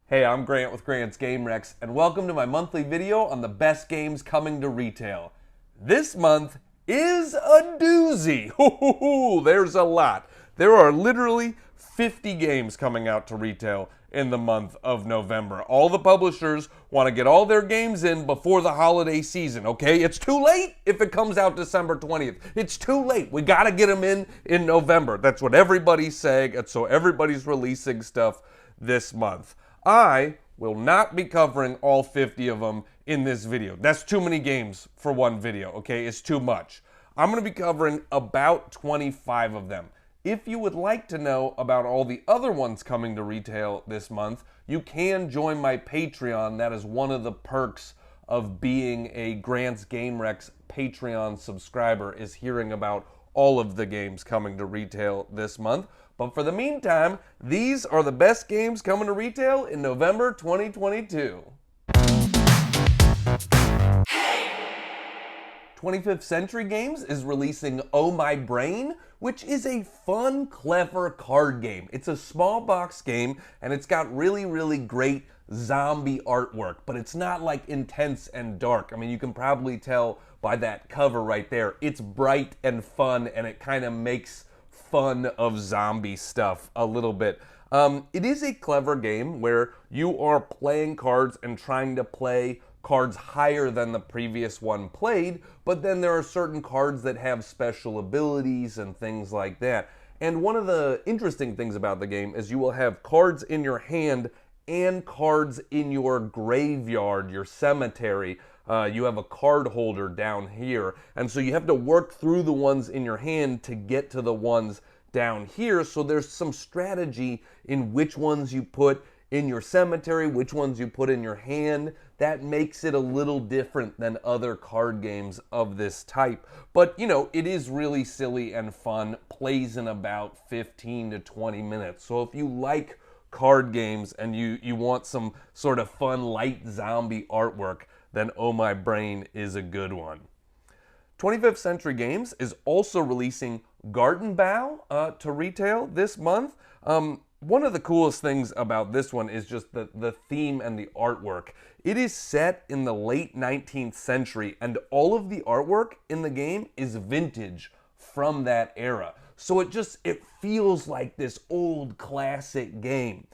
Hey, I'm Grant with Grant's Game Rex, and welcome to my monthly video on the best games coming to retail. This month is a doozy. There's a lot. There are literally 50 games coming out to retail in the month of November. All the publishers want to get all their games in before the holiday season, okay? It's too late if it comes out December 20th. It's too late. We got to get them in November. That's what everybody's saying, and so everybody's releasing stuff this month. I will not be covering all 50 of them in this video. That's too many games for one video, okay? It's too much. I'm going to be covering about 25 of them. If you would like to know about all the other ones coming to retail this month, you can join my Patreon. That is one of the perks of being a Grant's Game Rex Patreon subscriber, is hearing about all of the games coming to retail this month. But for the meantime, these are the best games coming to retail in November 2022. 25th Century Games is releasing Oh My Brain, which is a fun, clever card game. It's a small box game, and it's got really great zombie artwork, but it's not like intense and dark. I mean, you can probably tell by that cover right there. It's bright and fun, and it kind of makes fun of zombie stuff a little bit. It is a clever game where you are playing cards and trying to play cards higher than the previous one played, but then there are certain cards that have special abilities and things like that. And one of the interesting things about the game is you will have cards in your hand and cards in your graveyard, your cemetery. You have a card holder down here, and so you have to work through the ones in your hand to get to the ones down here. So there's some strategy in which ones you put in your cemetery, which ones you put in your hand. That makes it a little different than other card games of this type. But, you know, it is really silly and fun, plays in about 15 to 20 minutes. So if you like card games and you want some sort of fun, light zombie artwork, then Oh My Brain is a good one. 25th Century Games is also releasing Gartenbau to retail this month. One of the coolest things about this one is just the theme and the artwork. It is set in the late 19th century, and all of the artwork in the game is vintage from that era. So it feels like this old classic game.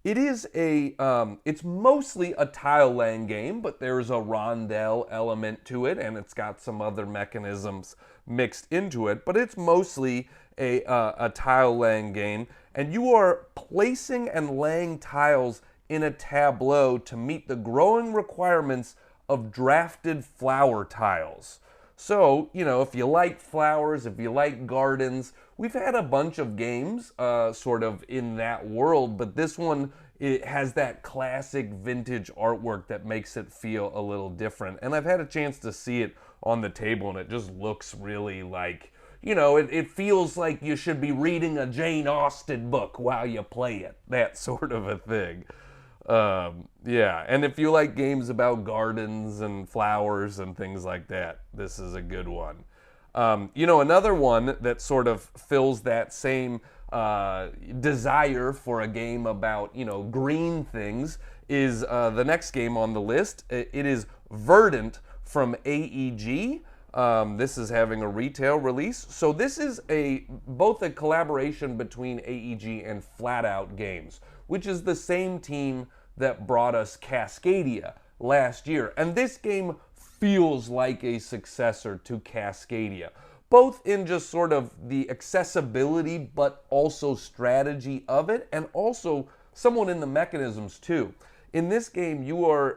It is it's mostly a tile laying game, but there's a rondel element to it, and it's got some other mechanisms mixed into it, but it's mostly a tile laying game, and you are placing and laying tiles in a tableau to meet the growing requirements of drafted flower tiles. So, you know, if you like flowers, if you like gardens, we've had a bunch of games sort of in that world, but this one, it has that classic vintage artwork that makes it feel a little different. And I've had a chance to see it on the table, and it just looks really like, you know, it feels like you should be reading a Jane Austen book while you play it. That sort of a thing. Yeah, and if you like games about gardens and flowers and things like that, this is a good one. You know, another one that sort of fills that same desire for a game about, you know, green things is the next game on the list. It is Verdant from AEG. This is having a retail release. So this is both a collaboration between AEG and Flat Out Games, which is the same team that brought us Cascadia last year. And this game feels like a successor to Cascadia, both in just sort of the accessibility but also strategy of it, and also somewhat in the mechanisms too. In this game, you are,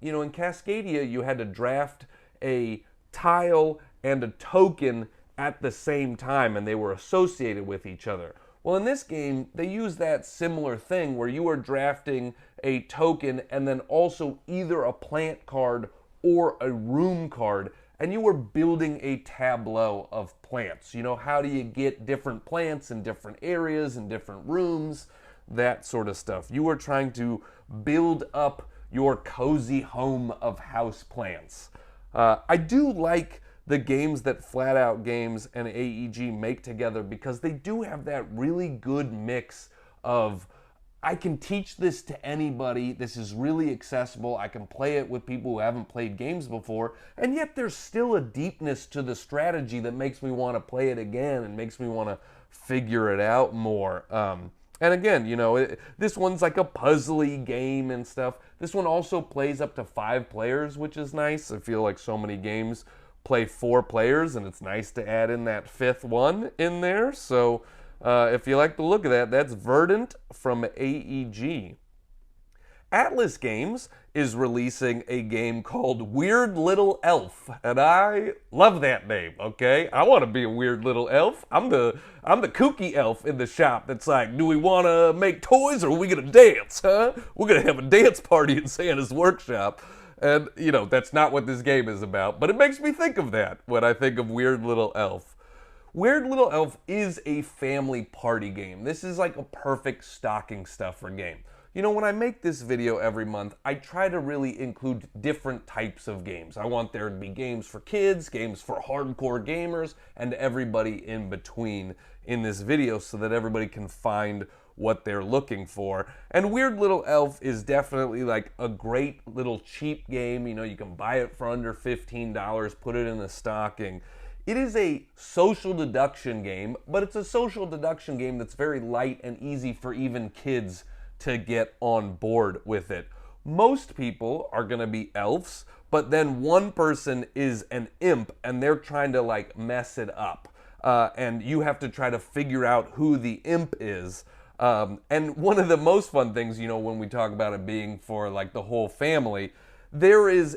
you know, in Cascadia, you had to draft a tile and a token at the same time, and they were associated with each other. Well, in this game, they use that similar thing where you are drafting a token and then also either a plant card or a room card, and you are building a tableau of plants. You know, how do you get different plants in different areas and different rooms, that sort of stuff. You are trying to build up your cozy home of house plants. I do like the games that Flat Out Games and AEG make together because they do have that really good mix of I can teach this to anybody. This is really accessible. I can play it with people who haven't played games before, and yet there's still a deepness to the strategy that makes me want to play it again and makes me want to figure it out more. And again, this one's like a puzzly game and stuff. This one also plays up to 5 players, which is nice. I feel like so many games play 4 players, and it's nice to add in that 5th one in there. So if you like the look of that, that's Verdant from AEG. Atlas Games is releasing a game called Weird Little Elf, and I love that name, okay? I want to be a weird little elf. I'm the kooky elf in the shop that's like, do we want to make toys or are we going to dance, huh? We're going to have a dance party in Santa's workshop. And, that's not what this game is about, but it makes me think of that when I think of Weird Little Elf. Weird Little Elf is a family party game. This is like a perfect stocking stuffer game. When I make this video every month, I try to really include different types of games. I want there to be games for kids, games for hardcore gamers, and everybody in between in this video so that everybody can find what they're looking for. And Weird Little Elf is definitely like a great little cheap game. You can buy it for under $15, put it in a stocking. It is a social deduction game, but it's a social deduction game that's very light and easy for even kids to get on board with it. Most people are going to be elves, but then one person is an imp and they're trying to like mess it up. And you have to try to figure out who the imp is. And one of the most fun things, when we talk about it being for like the whole family, there is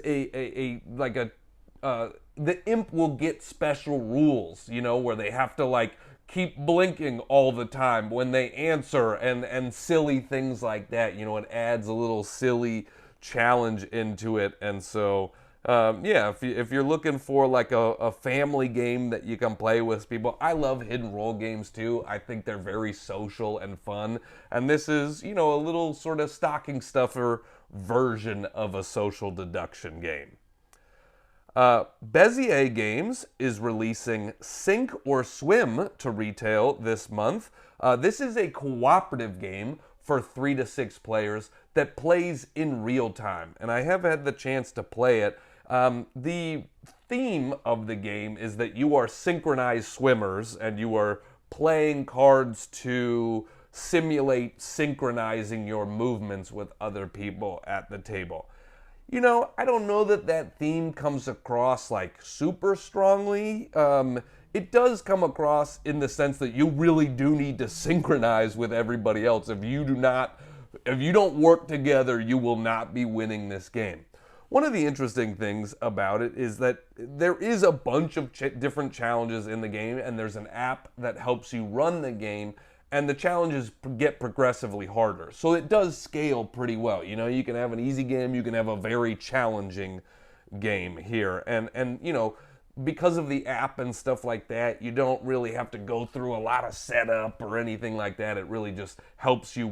the imp will get special rules, where they have to like keep blinking all the time when they answer and silly things like that. It adds a little silly challenge into it. And so, if you're looking for like a family game that you can play with people, I love hidden role games too. I think they're very social and fun. And this is, a little sort of stocking stuffer version of a social deduction game. Bezier Games is releasing Sink or Swim to retail this month. This is a cooperative game for 3 to 6 players that plays in real time, and I have had the chance to play it. The theme of the game is that you are synchronized swimmers and you are playing cards to simulate synchronizing your movements with other people at the table. I don't know that theme comes across like super strongly. It does come across in the sense that you really do need to synchronize with everybody else. If you don't work together, you will not be winning this game. One of the interesting things about it is that there is a bunch of different challenges in the game, and there's an app that helps you run the game, and the challenges get progressively harder. So it does scale pretty well. You can have an easy game, you can have a very challenging game here. And because of the app and stuff like that, you don't really have to go through a lot of setup or anything like that. It really just helps you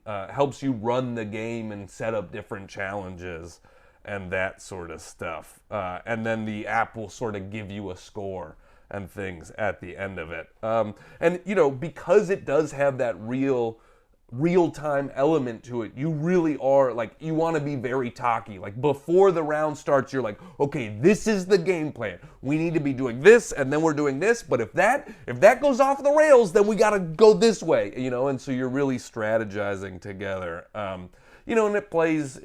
helps you run the game and set up different challenges and that sort of stuff. And then the app will sort of give you a score and things at the end of it. And because it does have that real-time element to it, you really are like, you want to be very talky. Like before the round starts, you're like, okay, this is the game plan. We need to be doing this, and then we're doing this. But if that goes off the rails, then we got to go this way. And so you're really strategizing together. And it plays.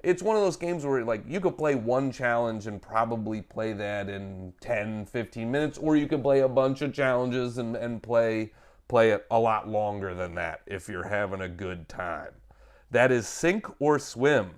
It's one of those games where like you could play one challenge and probably play that in 10, 15 minutes, or you could play a bunch of challenges and play it a lot longer than that if you're having a good time. That is Sink or Swim.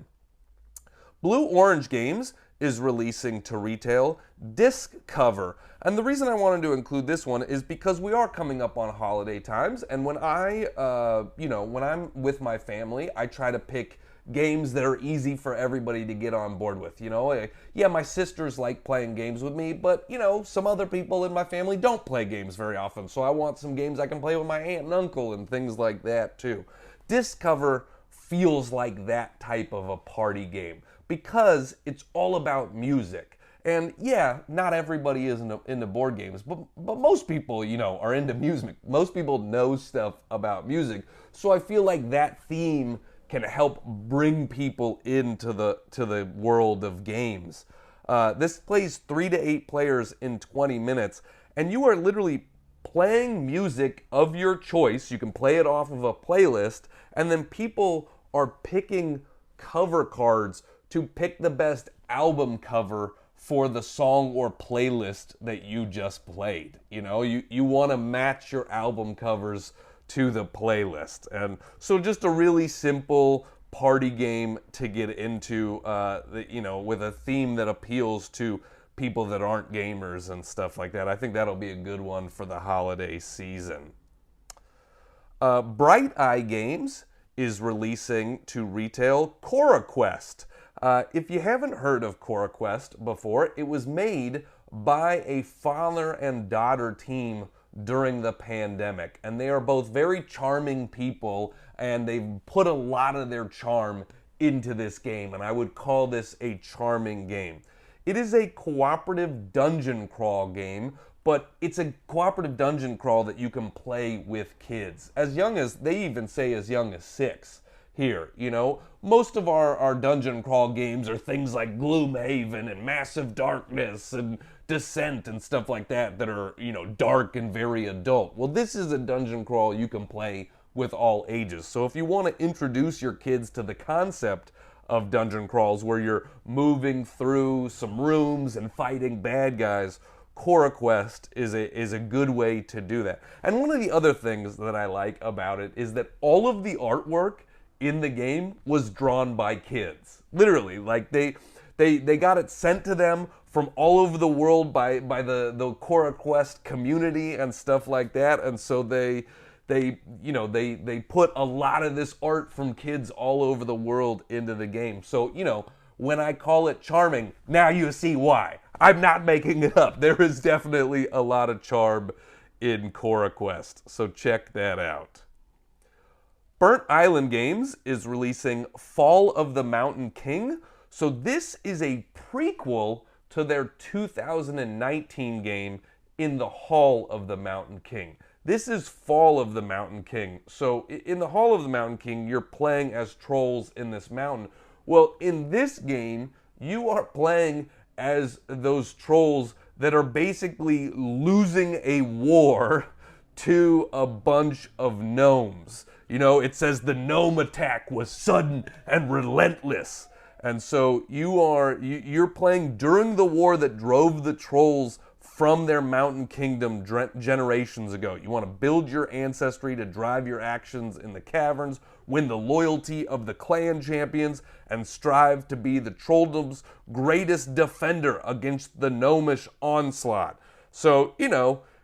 Blue Orange Games is releasing to retail Disc Cover. And the reason I wanted to include this one is because we are coming up on holiday times, and when when I'm with my family, I try to pick games that are easy for everybody to get on board with. Yeah, my sisters like playing games with me, but some other people in my family don't play games very often, so I want some games I can play with my aunt and uncle and things like that too. Disc Cover feels like that type of a party game because it's all about music. And yeah, not everybody is into board games, but most people, are into music. Most people know stuff about music. So I feel like that theme can help bring people into the world of games. This plays 3 to 8 players in 20 minutes, and you are literally playing music of your choice. You can play it off of a playlist, and then people are picking cover cards to pick the best album cover for the song or playlist that you just played. You want to match your album covers to the playlist. And so just a really simple party game to get into, with a theme that appeals to people that aren't gamers and stuff like that. I think that'll be a good one for the holiday season. Bright Eye Games is releasing to retail CoraQuest. If you haven't heard of CoraQuest before, it was made by a father and daughter team during the pandemic, and they are both very charming people, and they've put a lot of their charm into this game, and I would call this a charming game. It is a cooperative dungeon crawl game, but it's a cooperative dungeon crawl that you can play with kids. They even say as young as 6 here, Most of our dungeon crawl games are things like Gloomhaven and Massive Darkness and Descent and stuff like that are, dark and very adult. Well, this is a dungeon crawl you can play with all ages. So if you want to introduce your kids to the concept of dungeon crawls where you're moving through some rooms and fighting bad guys, CoraQuest is a good way to do that. And one of the other things that I like about it is that all of the artwork in the game was drawn by kids. Literally, like they got it sent to them from all over the world by the CoraQuest community and stuff like that. And so they put a lot of this art from kids all over the world into the game. So, when I call it charming, now you see why. I'm not making it up. There is definitely a lot of charm in CoraQuest. So check that out. Burnt Island Games is releasing Fall of the Mountain King. So this is a prequel to their 2019 game In the Hall of the Mountain King. This is Fall of the Mountain King. So in the Hall of the Mountain King, you're playing as trolls in this mountain. Well, in this game, you are playing as those trolls that are basically losing a war to a bunch of gnomes. It says the gnome attack was sudden and relentless. And so you're playing during the war that drove the trolls from their mountain kingdom generations ago. You want to build your ancestry to drive your actions in the caverns, win the loyalty of the clan champions, and strive to be the trolldom's greatest defender against the gnomish onslaught. So,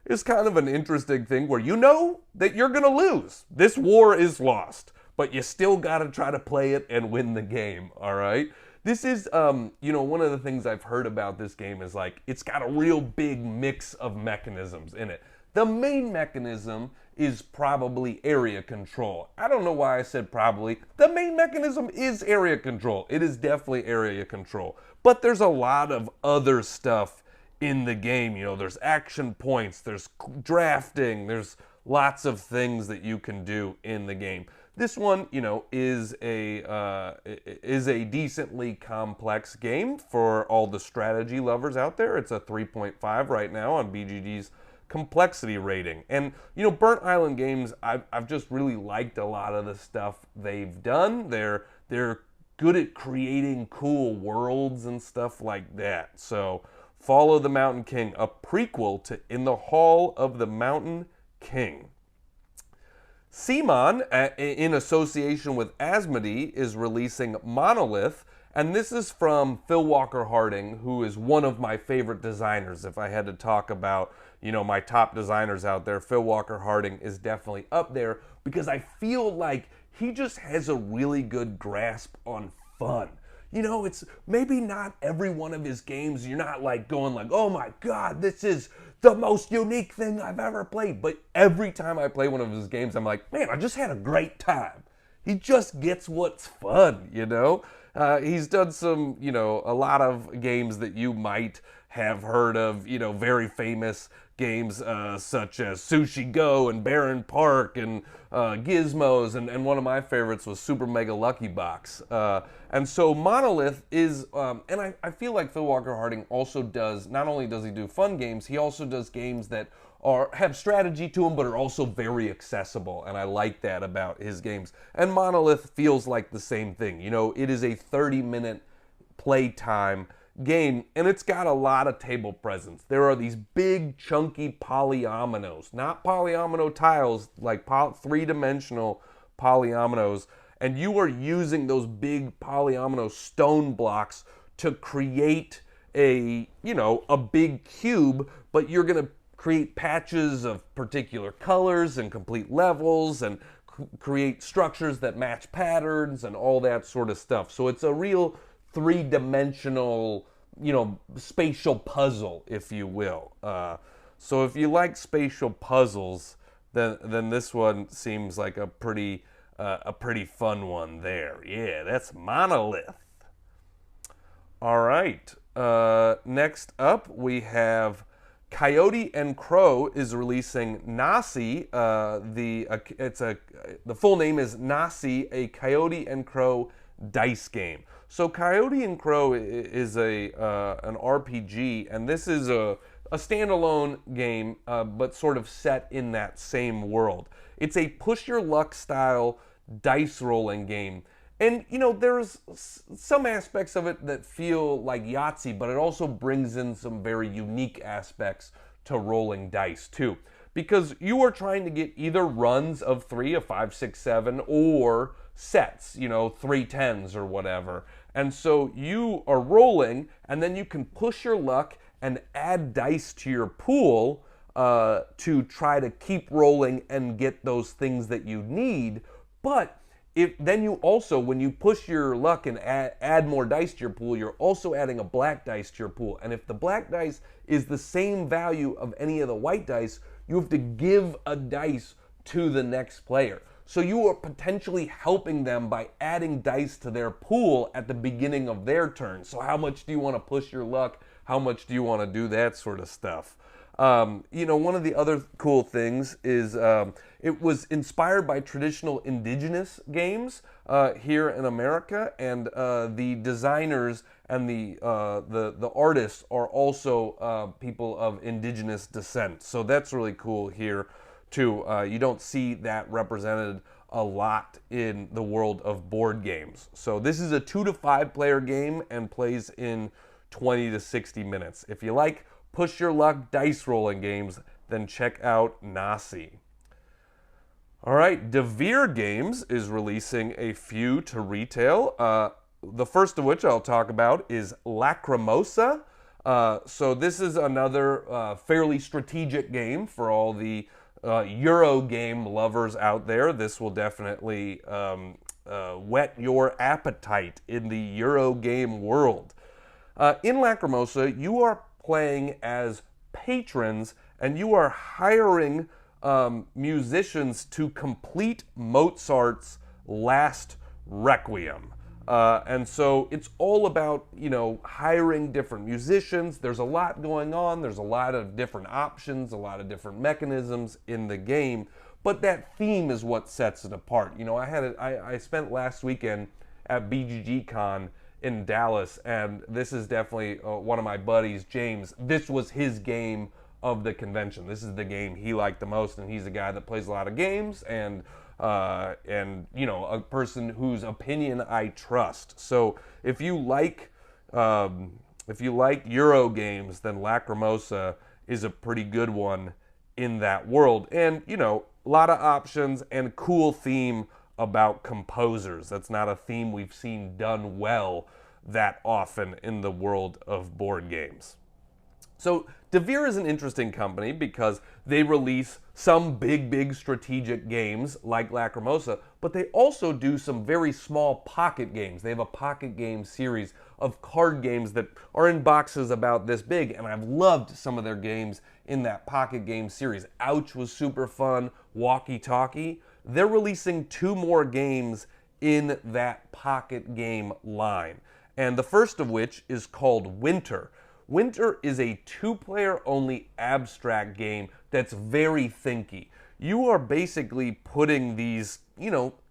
it's kind of an interesting thing where you know that you're going to lose. This war is lost, but you still got to try to play it and win the game, all right? This is, one of the things I've heard about this game is it's got a real big mix of mechanisms in it. The main mechanism is probably area control. I don't know why I said probably. The main mechanism is area control. It is definitely area control. But there's a lot of other stuff in the game. There's action points, there's drafting, there's lots of things that you can do in the game. This one, is a decently complex game for all the strategy lovers out there. It's a 3.5 right now on BGG's complexity rating. And, Burnt Island Games, I've just really liked a lot of the stuff they've done. They're good at creating cool worlds and stuff like that. So, Fall of the Mountain King, a prequel to In the Hall of the Mountain King. Simon, in association with Asmodee, is releasing Monolyth, and this is from Phil Walker Harding, who is one of my favorite designers. If I had to talk about, my top designers out there, Phil Walker Harding is definitely up there because I feel like he just has a really good grasp on fun. It's maybe not every one of his games, you're not going oh my God, this is the most unique thing I've ever played. But every time I play one of his games, I'm like, man, I just had a great time. he just gets what's fun, you know? He's done some, a lot of games that you might have heard of, very famous games such as Sushi Go and Baron Park and Gizmos, and one of my favorites was Super Mega Lucky Box. And so Monolyth is, and I feel like Phil Walker Harding also does, not only does he do fun games, he also does games that have strategy to them, but are also very accessible, and I like that about his games. And Monolyth feels like the same thing. It is a 30-minute playtime game, and it's got a lot of table presence. There are these big, chunky polyominoes, not polyomino tiles, like three-dimensional polyominoes, and you are using those big polyomino stone blocks to create a big cube, but you're going to create patches of particular colors and complete levels and create structures that match patterns and all that sort of stuff. So it's a real three-dimensional, spatial puzzle, if you will. So if you like spatial puzzles, then this one seems like a pretty fun one there. Yeah, that's Monolyth. All right. Next up, we have Coyote and Crow is releasing Naasii. The full name is Naasii, a Coyote and Crow dice game. So Coyote and Crow is an RPG, and this is a standalone game, but sort of set in that same world. It's a push your luck style dice rolling game. And, there's some aspects of it that feel like Yahtzee, but it also brings in some very unique aspects to rolling dice, too. Because you are trying to get either runs of 3, a 5, 6, 7, or sets, 3 tens or whatever. And so you are rolling, and then you can push your luck and add dice to your pool to try to keep rolling and get those things that you need. But then you also, when you push your luck and add more dice to your pool, you're also adding a black dice to your pool. And if the black dice is the same value of any of the white dice, you have to give a dice to the next player. So you are potentially helping them by adding dice to their pool at the beginning of their turn. So how much do you want to push your luck? How much do you want to do that sort of stuff? One of the other cool things is it was inspired by traditional indigenous games here in America, and the designers and the artists are also people of indigenous descent. So that's really cool here too. You don't see that represented a lot in the world of board games. So this is a 2 to 5 player game and plays in 20 to 60 minutes. If you like push your luck dice rolling games, then check out Naasii. All right, Devere Games is releasing a few to retail. The first of which I'll talk about is Lacrimosa. So this is another fairly strategic game for all the Euro game lovers out there. This will definitely whet your appetite in the Euro game world. In Lacrimosa, you are playing as patrons, and you are hiring musicians to complete Mozart's last Requiem. And so it's all about, hiring different musicians. There's a lot going on. There's a lot of different options, a lot of different mechanisms in the game. But that theme is what sets it apart. I spent last weekend at BGG Con in Dallas, and this is definitely one of my buddies, James. This was his game of the convention. This is the game he liked the most, and he's a guy that plays a lot of games, and a person whose opinion I trust. So if you like Euro games, then Lacrimosa is a pretty good one in that world. And a lot of options and cool theme about composers. That's not a theme we've seen done well that often in the world of board games. So Devere is an interesting company because they release some big strategic games like Lacrimosa, but they also do some very small pocket games. They have a pocket game series of card games that are in boxes about this big, and I've loved some of their games in that pocket game series. Ouch was super fun, Walkie Talkie. They're releasing 2 more games in that pocket game line. And the first of which is called Winter. Winter is a two-player only abstract game that's very thinky. You are basically putting these,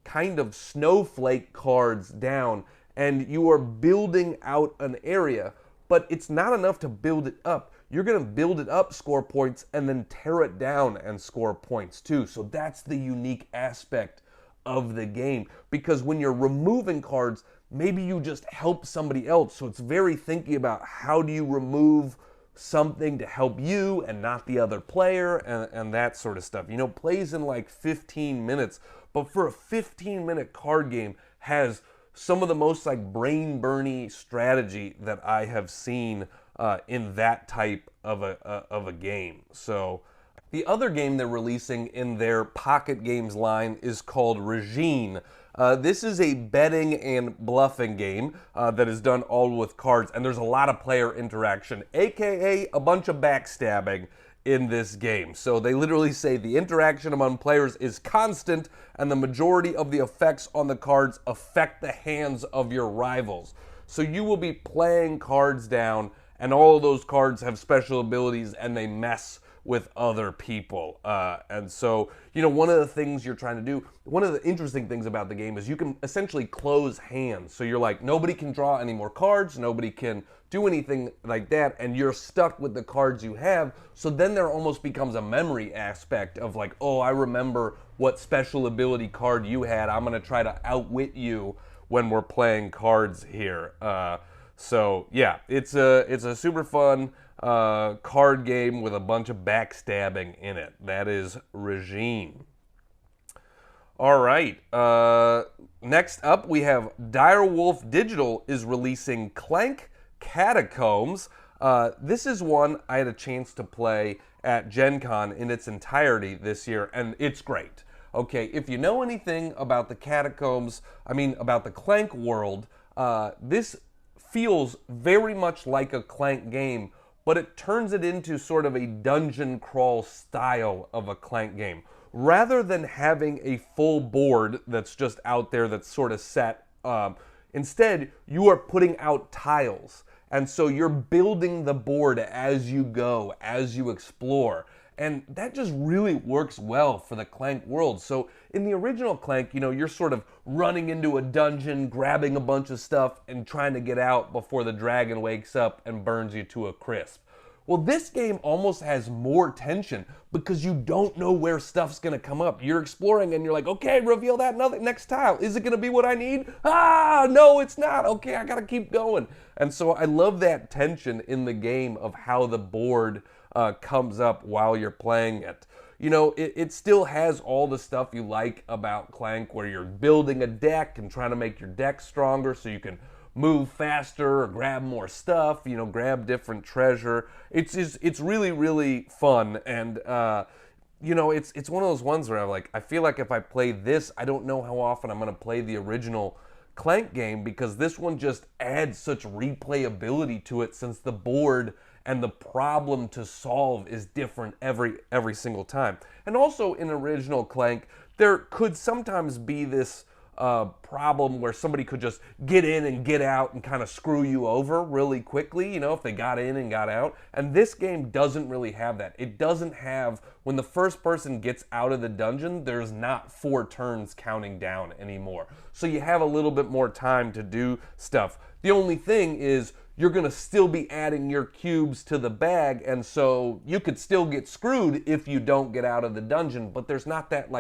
kind of snowflake cards down, and you are building out an area, but it's not enough to build it up. You're going to build it up, score points, and then tear it down and score points too. So that's the unique aspect of the game, because when you're removing cards, maybe you just help somebody else. So it's very thinky about how do you remove something to help you and not the other player, and that sort of stuff. Plays in like 15 minutes, but for a 15-minute card game has some of the most like brain-burny strategy that I have seen in that type of a game. So the other game they're releasing in their pocket games line is called Regine. This is a betting and bluffing game that is done all with cards, and there's a lot of player interaction, aka a bunch of backstabbing in this game. So they literally say the interaction among players is constant, and the majority of the effects on the cards affect the hands of your rivals. So you will be playing cards down, and all of those cards have special abilities, and they mess with other people. And so, one of the things you're trying to do, one of the interesting things about the game is you can essentially close hands. So you're like, nobody can draw any more cards, nobody can do anything like that, and you're stuck with the cards you have. So then there almost becomes a memory aspect of like, oh, I remember what special ability card you had. I'm going to try to outwit you when we're playing cards here. So yeah, it's a super fun card game with a bunch of backstabbing in it. That is Regine. All right. Next up, we have Direwolf Digital is releasing Clank Catacombs. This is one I had a chance to play at Gen Con in its entirety this year, and it's great. Okay, if you know anything about the Catacombs, about the Clank world, this feels very much like a Clank game, but it turns it into sort of a dungeon crawl style of a Clank game. Rather than having a full board that's just out there that's sort of set, instead you are putting out tiles. And so you're building the board as you go, as you explore. And that just really works well for the Clank world. So in the original Clank, you're sort of running into a dungeon, grabbing a bunch of stuff, and trying to get out before the dragon wakes up and burns you to a crisp. Well, this game almost has more tension because you don't know where stuff's going to come up. You're exploring and you're like, okay, reveal that next tile. Is it going to be what I need? Ah, no, it's not. Okay, I got to keep going. And so I love that tension in the game of how the board comes up while you're playing it. It still has all the stuff you like about Clank, where you're building a deck and trying to make your deck stronger so you can move faster or grab more stuff, grab different treasure. It's really, really fun. And, it's one of those ones where I feel like if I play this, I don't know how often I'm going to play the original Clank game, because this one just adds such replayability to it, since the board and the problem to solve is different every single time. And also in original Clank, there could sometimes be this problem where somebody could just get in and get out and kind of screw you over really quickly, if they got in and got out. And this game doesn't really have that. It doesn't have, when the first person gets out of the dungeon, there's not 4 turns counting down anymore. So you have a little bit more time to do stuff. The only thing is, you're going to still be adding your cubes to the bag, and so you could still get screwed if you don't get out of the dungeon, but there's not that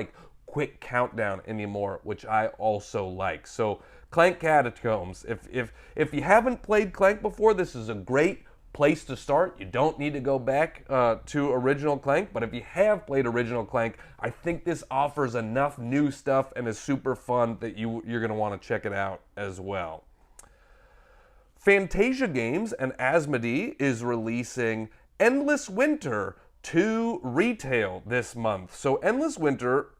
quick countdown anymore, which I also like. So Clank Catacombs, if you haven't played Clank before, this is a great place to start. You don't need to go back to original Clank, but if you have played original Clank, I think this offers enough new stuff and is super fun that you're going to want to check it out as well. Fantasia Games and Asmodee is releasing Endless Winter to retail this month. So Endless Winter,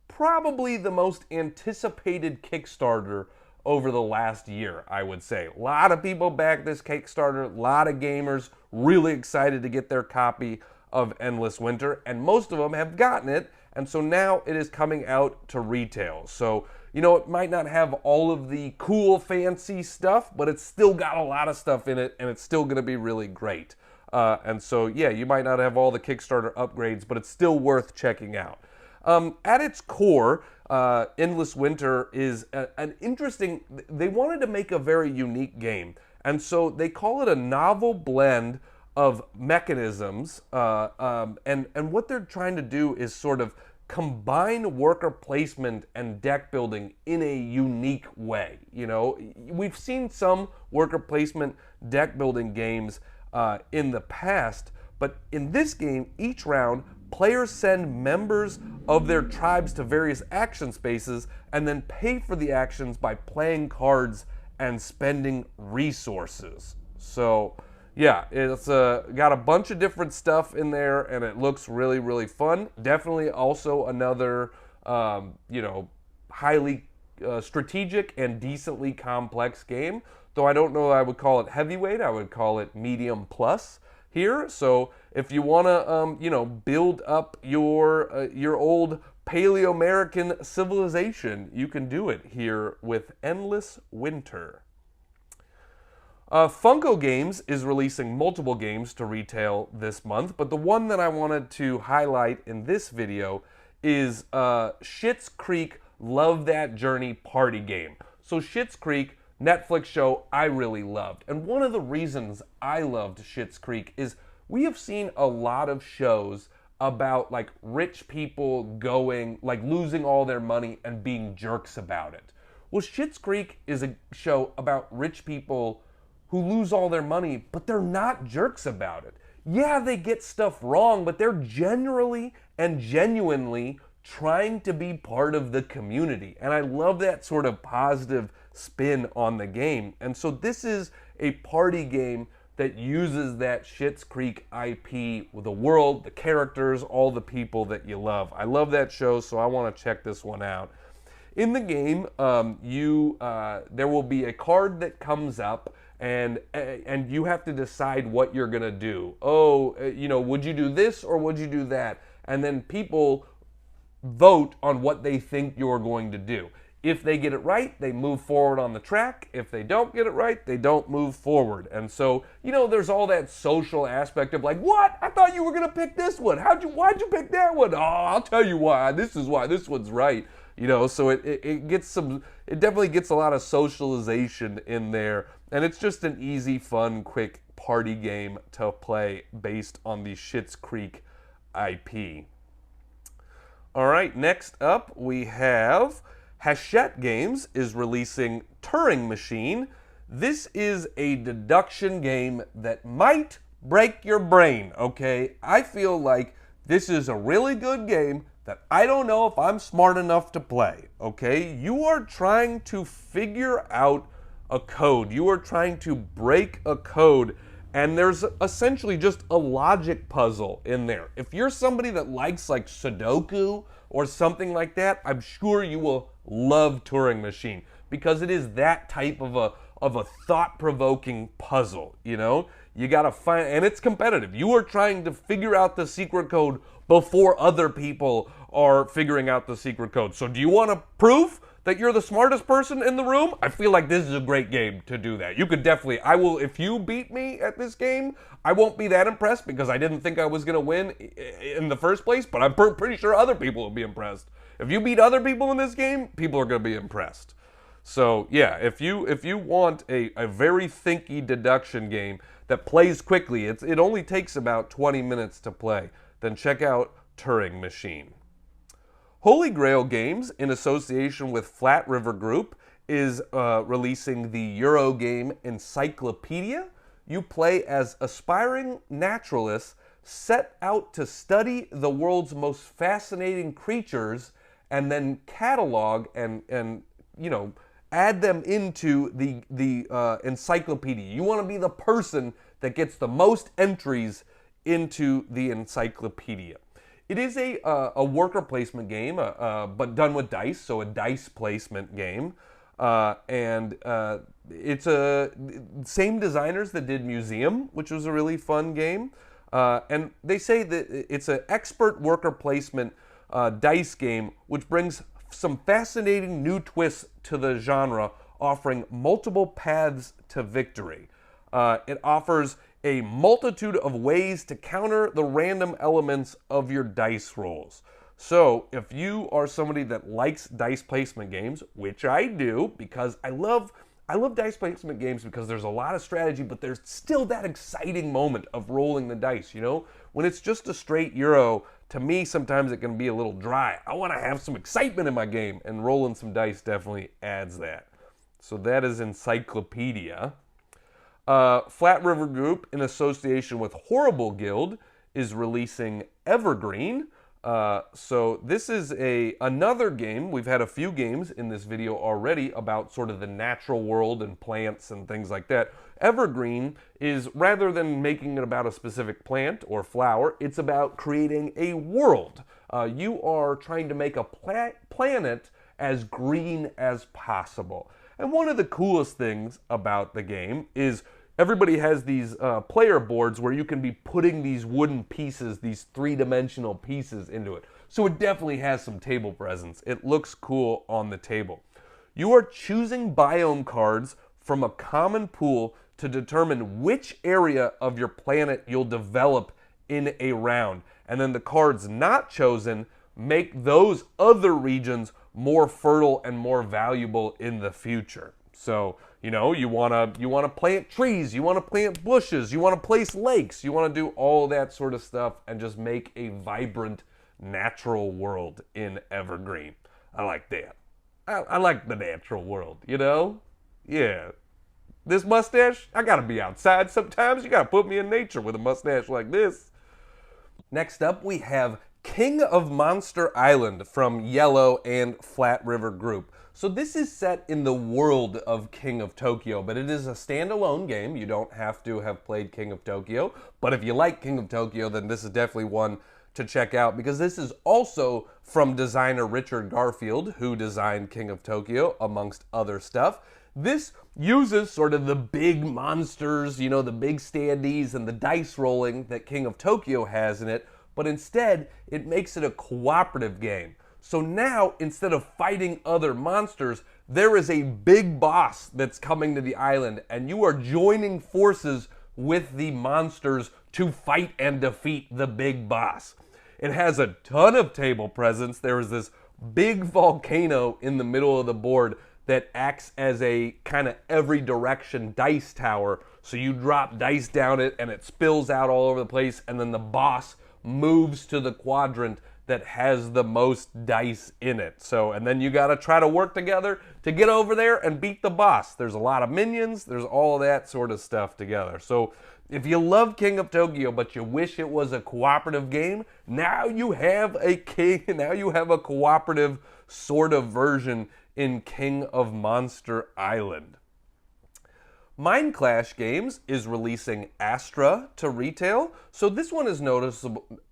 probably the most anticipated Kickstarter over the last year, I would say. A lot of people backed this Kickstarter, a lot of gamers really excited to get their copy of Endless Winter, and most of them have gotten it, and so now it is coming out to retail. So You know, it might not have all of the cool, fancy stuff, but it's still got a lot of stuff in it, and it's still going to be really great. And so, yeah, you might not have all the Kickstarter upgrades, but it's still worth checking out. At its core, Endless Winter is an interesting... They wanted to make a very unique game, and so they call it a novel blend of mechanisms, and what they're trying to do is sort of combine worker placement and deck building in a unique way. You know, we've seen some worker placement deck building games in the past, but in this game, each round, players send members of their tribes to various action spaces and then pay for the actions by playing cards and spending resources. So, yeah, it's got a bunch of different stuff in there, and it looks really, really fun. Definitely also another, you know, highly strategic and decently complex game. Though I don't know I would call it heavyweight, I would call it medium plus here. So if you want to, you know, build up your old Paleo-American civilization, you can do it here with Endless Winter. Funko Games is releasing multiple games to retail this month, but the one that I wanted to highlight in this video is Schitt's Creek Love That Journey party game. So Schitt's Creek, Netflix show I really loved. And one of the reasons I loved Schitt's Creek is we have seen a lot of shows about like rich people going, like losing all their money and being jerks about it. Well, Schitt's Creek is a show about rich people who lose all their money, but they're not jerks about it. Yeah, they get stuff wrong, but they're generally and genuinely trying to be part of the community. And I love that sort of positive spin on the game. And so this is a party game that uses that Schitt's Creek IP with the world, the characters, all the people that you love. I love that show, so I want to check this one out. In the game, there will be a card that comes up, and you have to decide what you're gonna do. Oh, you know, would you do this or would you do that? And then people vote on what they think you're going to do. If they get it right, they move forward on the track. If they don't get it right, they don't move forward. And so, you know, there's all that social aspect of like, what? I thought you were gonna pick this one. Why'd you pick that one? Oh, I'll tell you why. This is why this one's right. You know, so it definitely gets a lot of socialization in there. And it's just an easy, fun, quick party game to play based on the Schitt's Creek IP. All right, next up we have Hachette Games is releasing Turing Machine. This is a deduction game that might break your brain, okay? I feel like this is a really good game that I don't know if I'm smart enough to play, okay? You are trying to figure out a code. You are trying to break a code, and there's essentially just a logic puzzle in there. If you're somebody that likes like Sudoku or something like that, I'm sure you will love Turing Machine because it is that type of a thought-provoking puzzle, you know? You gotta find, and it's competitive. You are trying to figure out the secret code before other people are figuring out the secret code. So do you want to prove that you're the smartest person in the room? I feel like this is a great game to do that. You could definitely, if you beat me at this game, I won't be that impressed because I didn't think I was going to win in the first place, but I'm pretty sure other people will be impressed. If you beat other people in this game, people are going to be impressed. So yeah, if you want a very thinky deduction game that plays quickly, it only takes about 20 minutes to play, then check out Turing Machine. Holy Grail Games, in association with Flat River Group, is releasing the Euro game Encyclopedia. You play as aspiring naturalists set out to study the world's most fascinating creatures and then catalog and you know, add them into the encyclopedia. You want to be the person that gets the most entries into the encyclopedia. It is a worker placement game, but done with dice, so a dice placement game. It's same designers that did Museum, which was a really fun game. And they say that it's an expert worker placement dice game, which brings some fascinating new twists to the genre, offering multiple paths to victory. It offers a multitude of ways to counter the random elements of your dice rolls. So if you are somebody that likes dice placement games, which I do, because I love dice placement games because there's a lot of strategy, but there's still that exciting moment of rolling the dice, you know? When it's just a straight Euro, to me, sometimes it can be a little dry. I want to have some excitement in my game, and rolling some dice definitely adds that. So that is Encyclopedia. Flat River Group, in association with Horrible Guild, is releasing Evergreen. So this is another game. We've had a few games in this video already about sort of the natural world and plants and things like that. Evergreen is, rather than making it about a specific plant or flower, it's about creating a world. You are trying to make a planet as green as possible. And one of the coolest things about the game is everybody has these player boards where you can be putting these wooden pieces, these three-dimensional pieces into it. So it definitely has some table presence. It looks cool on the table. You are choosing biome cards from a common pool to determine which area of your planet you'll develop in a round. And then the cards not chosen make those other regions more fertile and more valuable in the future. So, you know, you want to plant trees, you want to plant bushes, you want to place lakes, you want to do all that sort of stuff and just make a vibrant natural world in Evergreen. I like that. I like the natural world, you know? Yeah. This mustache, I got to be outside sometimes. You got to put me in nature with a mustache like this. Next up, we have King of Monster Island from Yellow and Flat River Group. So this is set in the world of King of Tokyo, but it is a standalone game. You don't have to have played King of Tokyo, but if you like King of Tokyo, then this is definitely one to check out, because this is also from designer Richard Garfield, who designed King of Tokyo, amongst other stuff. This uses sort of the big monsters, you know, the big standees and the dice rolling that King of Tokyo has in it, but instead it makes it a cooperative game. So now, instead of fighting other monsters, there is a big boss that's coming to the island, and you are joining forces with the monsters to fight and defeat the big boss. It has a ton of table presence. There is this big volcano in the middle of the board that acts as a kind of every direction dice tower. So you drop dice down it and it spills out all over the place, and then the boss moves to the quadrant that has the most dice in it. So, and then you got to try to work together to get over there and beat the boss. There's a lot of minions, there's all of that sort of stuff together. So if you love King of Tokyo but you wish it was a cooperative game, now you have a cooperative sort of version in King of Monster Island. Mind Clash Games is releasing Astra to retail. So this one is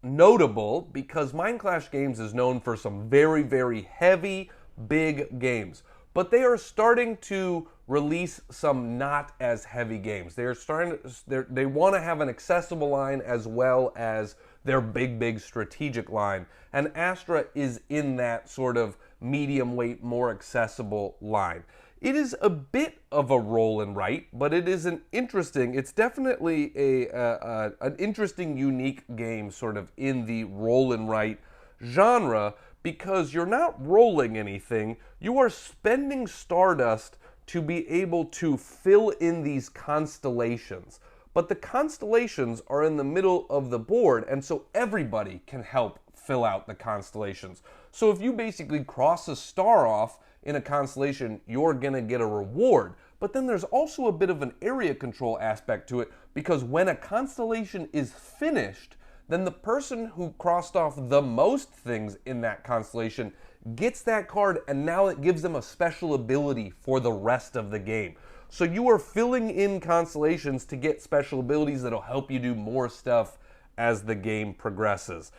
notable because Mind Clash Games is known for some very, very heavy, big games. But they are starting to release some not as heavy games. They want to have an accessible line as well as their big, big strategic line. And Astra is in that sort of medium weight, more accessible line. It is a bit of a roll and write, but it's definitely an interesting, unique game sort of in the roll and write genre, because you're not rolling anything, you are spending Stardust to be able to fill in these constellations. But the constellations are in the middle of the board, and so everybody can help fill out the constellations. So if you basically cross a star off in a constellation, you're going to get a reward. But then there's also a bit of an area control aspect to it, because when a constellation is finished, then the person who crossed off the most things in that constellation gets that card, and now it gives them a special ability for the rest of the game. So you are filling in constellations to get special abilities that'll help you do more stuff as the game progresses.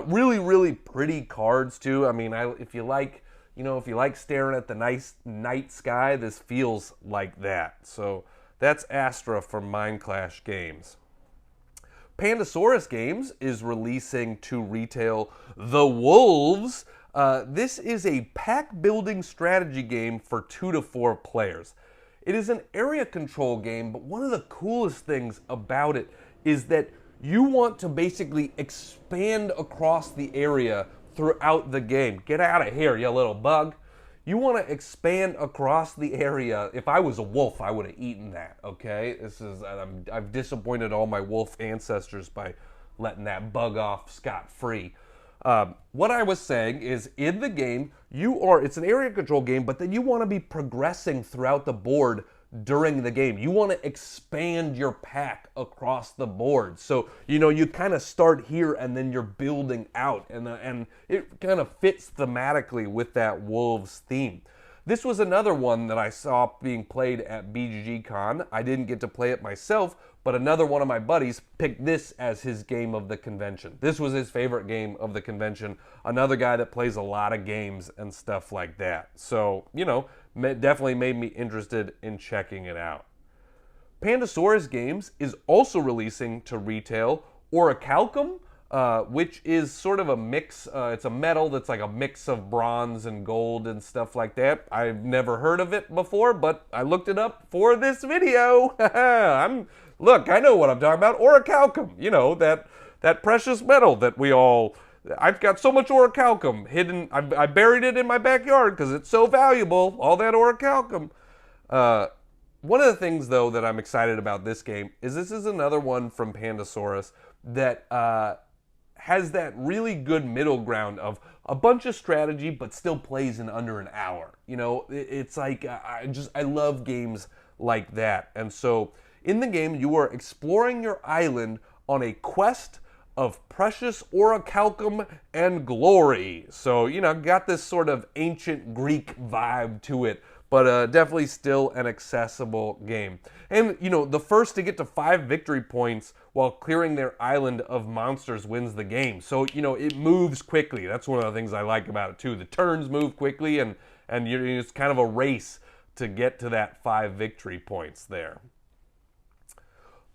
Really, really pretty cards too. I mean, if you like staring at the nice night sky, this feels like that. So that's Astra from Mind Clash Games. Pandasaurus Games is releasing to retail The Wolves. This is a pack building strategy game for 2 to 4 players. It is an area control game, but one of the coolest things about it is that you want to basically expand across the area throughout the game. Get out of here, you little bug. You want to expand across the area. If I was a wolf, I would have eaten that, okay? I've disappointed all my wolf ancestors by letting that bug off scot-free. What I was saying is, in the game, it's an area control game, but then you want to be progressing throughout the board during the game. You want to expand your pack across the board. So, you kind of start here and then you're building out, and it kind of fits thematically with that wolves theme. This was another one that I saw being played at BGG-Con. I didn't get to play it myself, but another one of my buddies picked this as his game of the convention. This was his favorite game of the convention. Another guy that plays a lot of games and stuff like that. So, definitely made me interested in checking it out. Pandasaurus Games is also releasing to retail Orichalcum, which is sort of a mix. It's a metal that's like a mix of bronze and gold and stuff like that. I've never heard of it before, but I looked it up for this video. Look, I know what I'm talking about. Orichalcum, that precious metal that I've got so much orichalcum hidden. I buried it in my backyard because it's so valuable, all that orichalcum. One of the things, though, that I'm excited about this game is this is another one from Pandasaurus that has that really good middle ground of a bunch of strategy but still plays in under an hour. It's like I love games like that. And so in the game, you are exploring your island on a quest of precious orichalcum and glory. So, got this sort of ancient Greek vibe to it, but definitely still an accessible game. And, the first to get to 5 victory points while clearing their island of monsters wins the game. So, it moves quickly. That's one of the things I like about it, too. The turns move quickly, and it's kind of a race to get to that 5 victory points there.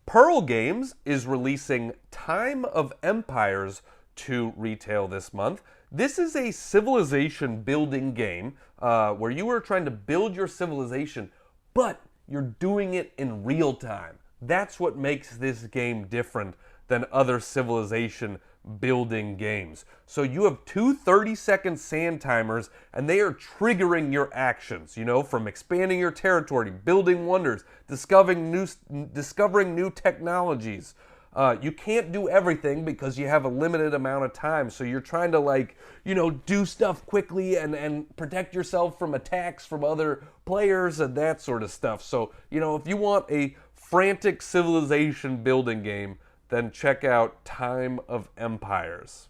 Pearl Games is releasing Time of Empires to retail this month. This is a civilization building game where you are trying to build your civilization, but you're doing it in real time. That's what makes this game different than other civilization building games. So you have 2 30-second sand timers, and they are triggering your actions, from expanding your territory, building wonders, discovering new technologies. You can't do everything because you have a limited amount of time, so you're trying to do stuff quickly and protect yourself from attacks from other players and that sort of stuff. So, if you want a frantic civilization building game, then check out Time of Empires.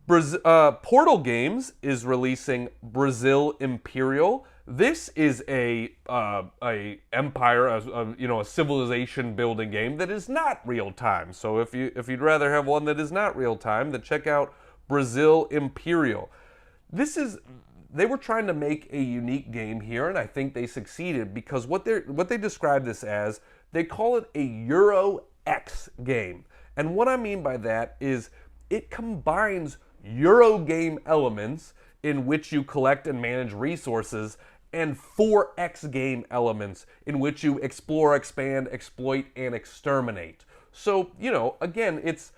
Portal Games is releasing Brazil Imperial. This is a empire, a civilization building game that is not real time. So if you'd rather have one that is not real time, then check out Brazil Imperial. They were trying to make a unique game here, and I think they succeeded because what they describe this as, they call it a Euro X game. And what I mean by that is it combines Eurogame elements in which you collect and manage resources and 4X game elements in which you explore, expand, exploit, and exterminate. So, again, it's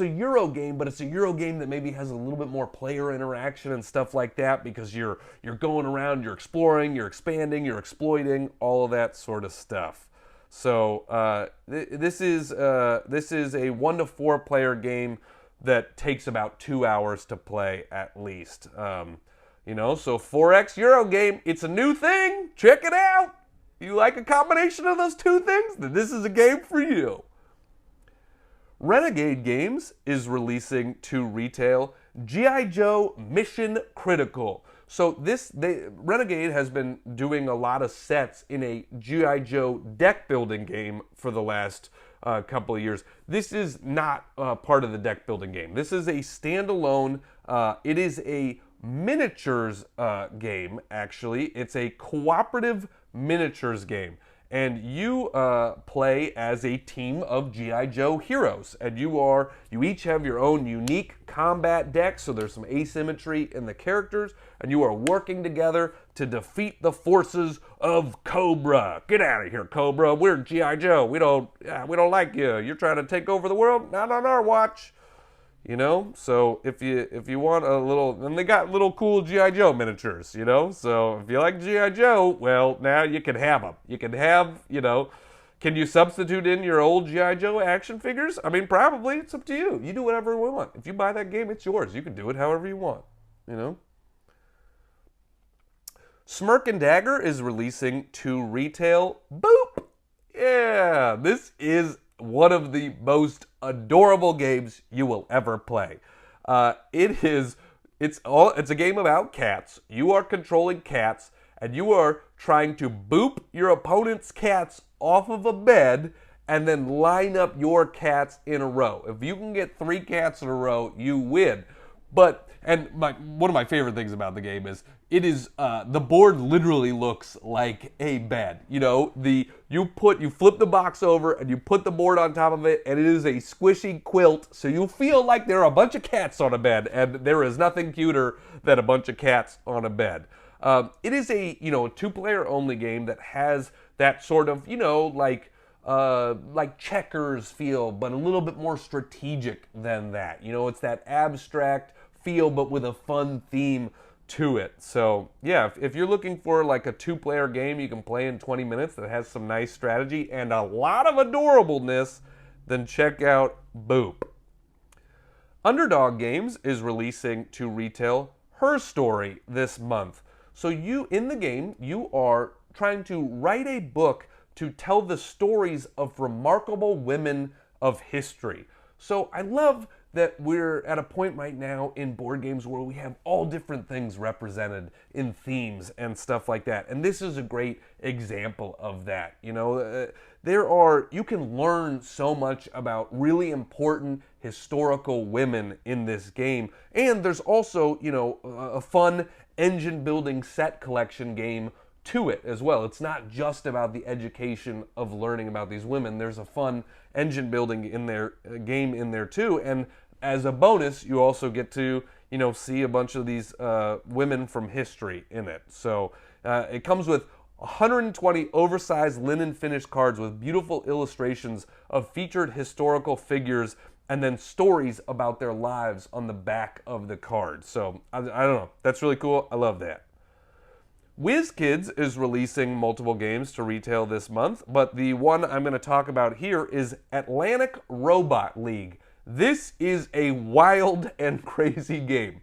a Euro game, but it's a Euro game that maybe has a little bit more player interaction and stuff like that because you're going around, you're exploring, you're expanding, you're exploiting, all of that sort of stuff. So this is a 1 to 4 player game that takes about 2 hours to play at least. So 4X Euro game, it's a new thing. Check it out. You like a combination of those two things? Then this is a game for you. Renegade Games is releasing to retail G.I. Joe Mission Critical. So Renegade has been doing a lot of sets in a G.I. Joe deck building game for the last couple of years. This is not part of the deck building game. This is a standalone. It is a miniatures game, actually. It's a cooperative miniatures game. and you play as a team of G.I. Joe heroes, and you each have your own unique combat deck, so there's some asymmetry in the characters, and you are working together to defeat the forces of Cobra. Get out of here, Cobra. We're G.I. Joe. We don't like you. You're trying to take over the world? Not on our watch. You know, so if you want a little, and they got little cool G.I. Joe miniatures, you know, so if you like G.I. Joe, well, now you can have them. You can have, you know, can you substitute in your old G.I. Joe action figures? I mean, probably. It's up to you. You do whatever you want. If you buy that game, it's yours. You can do it however you want, you know. Smirk and Dagger is releasing to retail. Boop! Yeah, this is one of the most adorable games you will ever play. It's a game about cats. You are controlling cats, and you are trying to boop your opponent's cats off of a bed and then line up your cats in a row. If you can get 3 cats in a row, you win. One of my favorite things about the game is the board literally looks like a bed. You know, you flip the box over and you put the board on top of it, and it is a squishy quilt, so you feel like there are a bunch of cats on a bed, and there is nothing cuter than a bunch of cats on a bed. It is a 2-player only game that has that sort of like checkers feel, but a little bit more strategic than that. You know, it's that abstract feel, but with a fun theme to it. So yeah, if you're looking for like a 2-player game you can play in 20 minutes that has some nice strategy and a lot of adorableness, then check out Boop. Underdog Games is releasing to retail HerStory this month. So in the game, you are trying to write a book to tell the stories of remarkable women of history. So I love that we're at a point right now in board games where we have all different things represented in themes and stuff like that. And this is a great example of that. You know, you can learn so much about really important historical women in this game. And there's also, a fun engine building set collection game to it as well. It's not just about the education of learning about these women. There's a fun engine building game in there too, and as a bonus you also get to see a bunch of these women from history in it. So it comes with 120 oversized linen finished cards with beautiful illustrations of featured historical figures and then stories about their lives on the back of the card. So I don't know, that's really cool. I love that. WizKids is releasing multiple games to retail this month, but the one I'm going to talk about here is Atlantic Robot League. This is a wild and crazy game.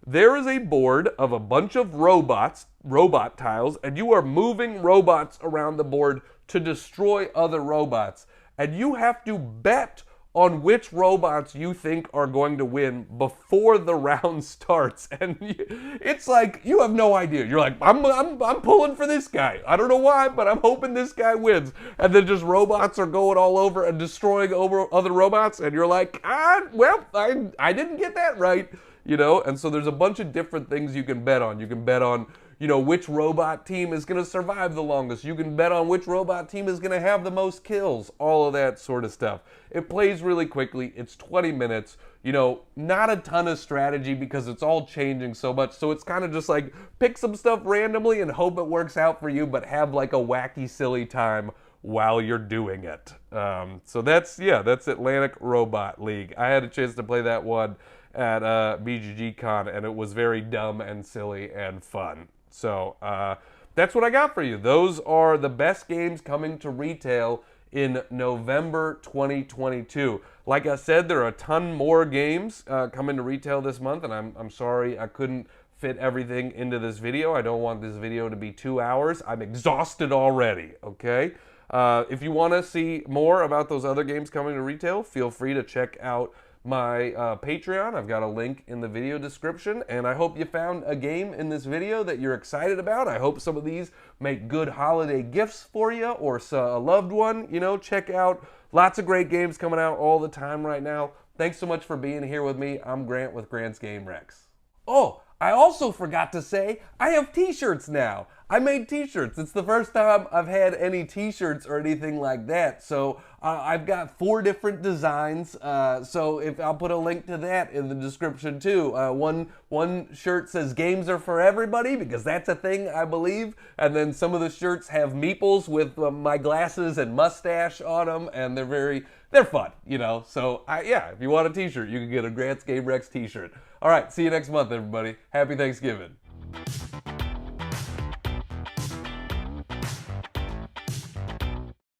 There is a board of a bunch of robot tiles, and you are moving robots around the board to destroy other robots. And you have to bet on which robots you think are going to win before the round starts. And it's like, you have no idea. You're like, I'm pulling for this guy. I don't know why, but I'm hoping this guy wins. And then just robots are going all over and destroying other robots. And you're like, I didn't get that right. And so there's a bunch of different things you can bet on. You can bet on, which robot team is going to survive the longest. You can bet on which robot team is going to have the most kills. All of that sort of stuff. It plays really quickly. It's 20 minutes. Not a ton of strategy because it's all changing so much. So it's kind of just like pick some stuff randomly and hope it works out for you, but have like a wacky, silly time while you're doing it. So that's Atlantic Robot League. I had a chance to play that one at BGG Con, and it was very dumb and silly and fun. So that's what I got for you. Those are the best games coming to retail in November 2022. Like I said, there are a ton more games coming to retail this month, and I'm sorry I couldn't fit everything into this video. I don't want this video to be 2 hours. I'm exhausted already, okay? If you want to see more about those other games coming to retail, feel free to check out my Patreon. I've got a link in the video description, and I hope you found a game in this video that you're excited about. I hope some of these make good holiday gifts for you or a loved one. Check out lots of great games coming out all the time right now. Thanks so much for being here with me. I'm Grant with Grant's Game Rex. Oh, I also forgot to say I have t-shirts now. I made t-shirts. It's the first time I've had any t-shirts or anything like that. So I've got 4 different designs. So if I'll put a link to that in the description too. One shirt says games are for everybody, because that's a thing, I believe. And then some of the shirts have meeples with my glasses and mustache on them, and they're fun, you know. So yeah, if you want a t-shirt, you can get a Grant's Game Rex t-shirt. All right, see you next month, everybody. Happy Thanksgiving.